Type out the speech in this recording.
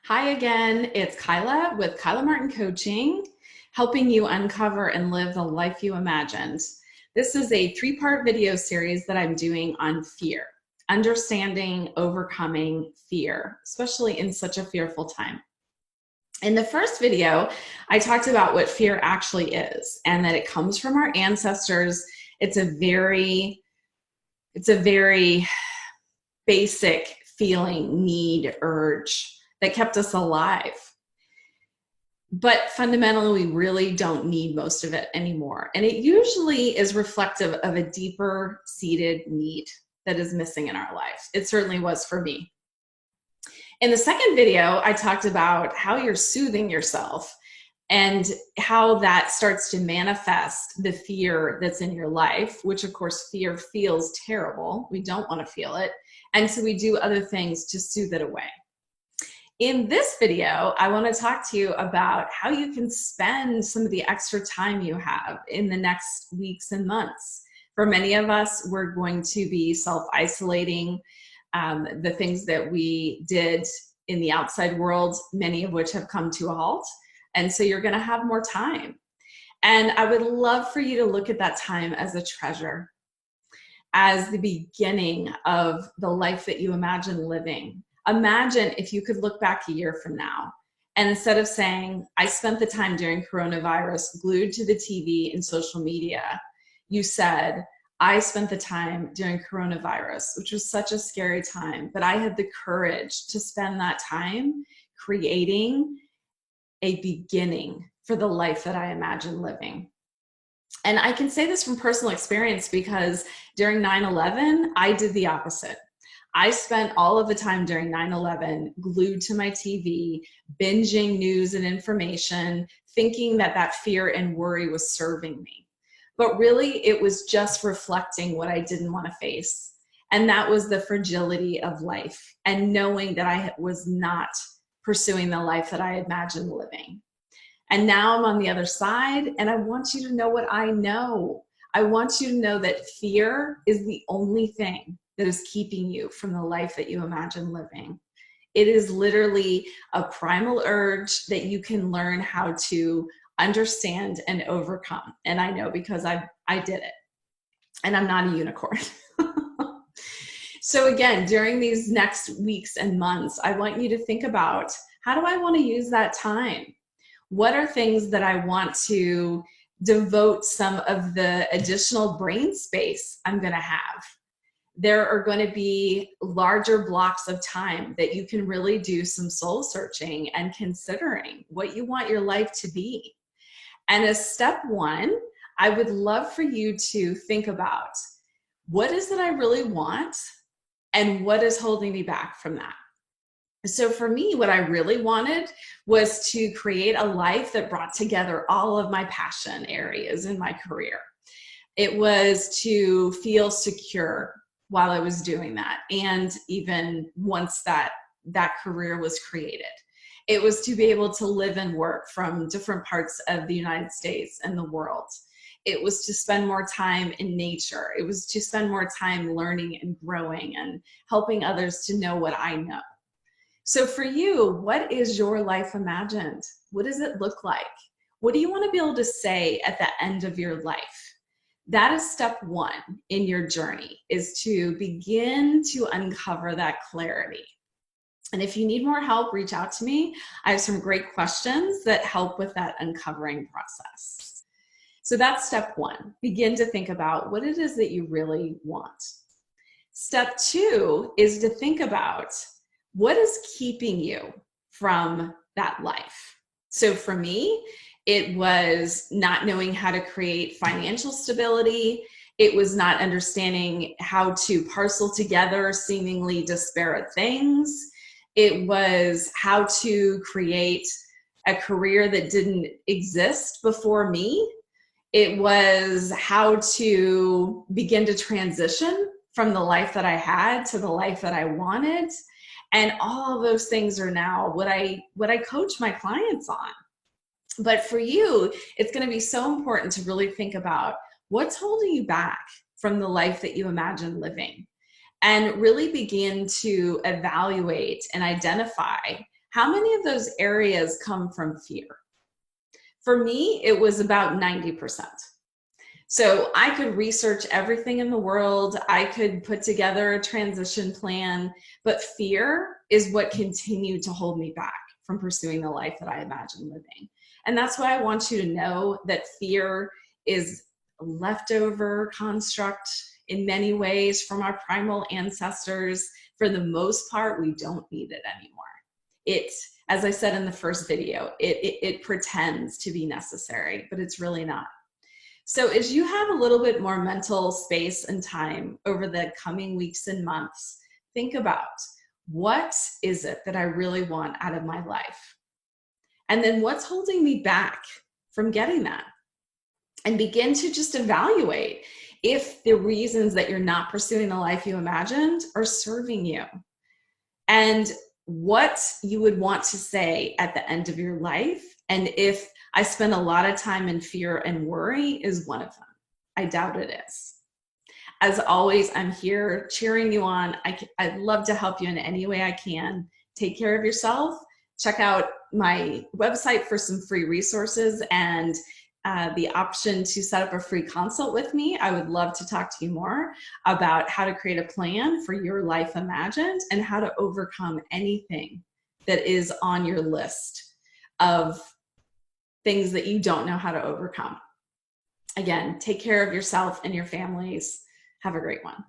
Hi again, it's Kyla with Kyla Martin Coaching, helping you uncover and live the life you imagined. This is a three-part video series that I'm doing on fear, understanding, overcoming fear, especially in such a fearful time. In the first video, I talked about what fear actually is and that it comes from our ancestors. It's a very basic feeling, need, urge that kept us alive. But fundamentally, we really don't need most of it anymore. And it usually is reflective of a deeper seated need that is missing in our lives. It certainly was for me. In the second video, I talked about how you're soothing yourself and how that starts to manifest the fear that's in your life, which of course fear feels terrible. We don't want to feel it. And so we do other things to soothe it away. In this video, I want to talk to you about how you can spend some of the extra time you have in the next weeks and months. For many of us, we're going to be self-isolating. The things that we did in the outside world, many of which have come to a halt. And so you're going to have more time. And I would love for you to look at that time as a treasure, as the beginning of the life that you imagine living. Imagine if you could look back a year from now and instead of saying, I spent the time during coronavirus glued to the TV and social media, you said, I spent the time during coronavirus, which was such a scary time, but I had the courage to spend that time creating a beginning for the life that I imagine living. And I can say this from personal experience because during 9/11, I did the opposite. I spent all of the time during 9/11 glued to my TV, binging news and information, thinking that that fear and worry was serving me. But really, it was just reflecting what I didn't want to face. And that was the fragility of life and knowing that I was not pursuing the life that I imagined living. And now I'm on the other side, and I want you to know what I know. I want you to know that fear is the only thing that is keeping you from the life that you imagine living. It is literally a primal urge that you can learn how to understand and overcome. And I know because I did it, and I'm not a unicorn. So again, during these next weeks and months, I want you to think about, how do I want to use that time? What are things that I want to devote some of the additional brain space I'm going to have? There are going to be larger blocks of time that you can really do some soul searching and considering what you want your life to be. And as step one, I would love for you to think about, what is it I really want and what is holding me back from that? So for me, what I really wanted was to create a life that brought together all of my passion areas in my career. It was to feel secure while I was doing that, and even once that career was created. It was to be able to live and work from different parts of the United States and the world. It was to spend more time in nature. It was to spend more time learning and growing and helping others to know what I know. So for you, what is your life imagined? What does it look like? What do you want to be able to say at the end of your life? That is step one in your journey, is to begin to uncover that clarity. And if you need more help, reach out to me. I have some great questions that help with that uncovering process. So that's step one. Begin to think about what it is that you really want. Step two is to think about, what is keeping you from that life? So for me, it was not knowing how to create financial stability. It was not understanding how to parcel together seemingly disparate things. It was how to create a career that didn't exist before me. It was how to begin to transition from the life that I had to the life that I wanted. And all of those things are now what I coach my clients on. But for you, it's going to be so important to really think about, what's holding you back from the life that you imagine living, and really begin to evaluate and identify how many of those areas come from fear? For me, it was about 90%. So I could research everything in the world. I could put together a transition plan, but fear is what continued to hold me back from pursuing the life that I imagine living. And that's why I want you to know that fear is a leftover construct in many ways from our primal ancestors. For the most part, we don't need it anymore. It, as I said in the first video, it pretends to be necessary, but it's really not. So as you have a little bit more mental space and time over the coming weeks and months, think about, what is it that I really want out of my life? And then what's holding me back from getting that? And begin to just evaluate if the reasons that you're not pursuing the life you imagined are serving you. And what you would want to say at the end of your life. And if I spend a lot of time in fear and worry is one of them. I doubt it is. As always, I'm here cheering you on. I'd love to help you in any way I can. Take care of yourself. Check out my website for some free resources and the option to set up a free consult with me. I would love to talk to you more about how to create a plan for your life imagined and how to overcome anything that is on your list of things that you don't know how to overcome. Again, take care of yourself and your families. Have a great one.